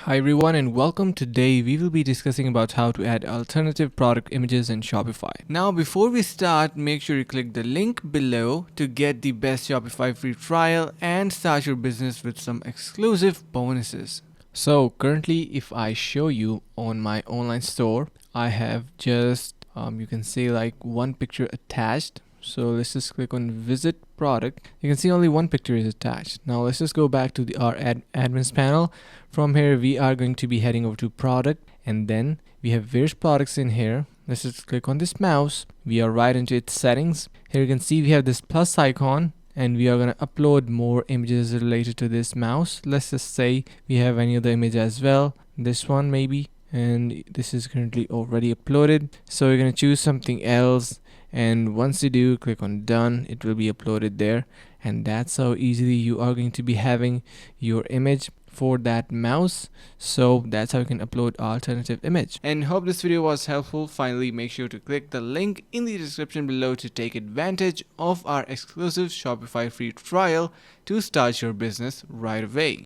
Hi everyone and welcome. Today we will be discussing about how to add alternative product images in Shopify. Now before we start, make sure you click the link below to get the best Shopify free trial and start your business with some exclusive bonuses. So currently if I show you on my online store, I have just you can see like one picture attached. So let's just click on visit product. You can see only one picture is attached. Now let's just go back to our admins panel. From here we are going to be heading over to product, and then we have various products in here. Let's just click on this mouse. We are right into its settings. Here you can see we have this plus icon, and we are going to upload more images related to this mouse. Let's just say we have any other image as well, this one maybe, and this is currently already uploaded. So you're going to choose something else, and once you do, click on done. It will be uploaded there, and that's how easily you are going to be having your image for that mouse. So that's how you can upload alternative image. And hope this video was helpful. Finally, make sure to click the link in the description below to take advantage of our exclusive Shopify free trial to start your business right away.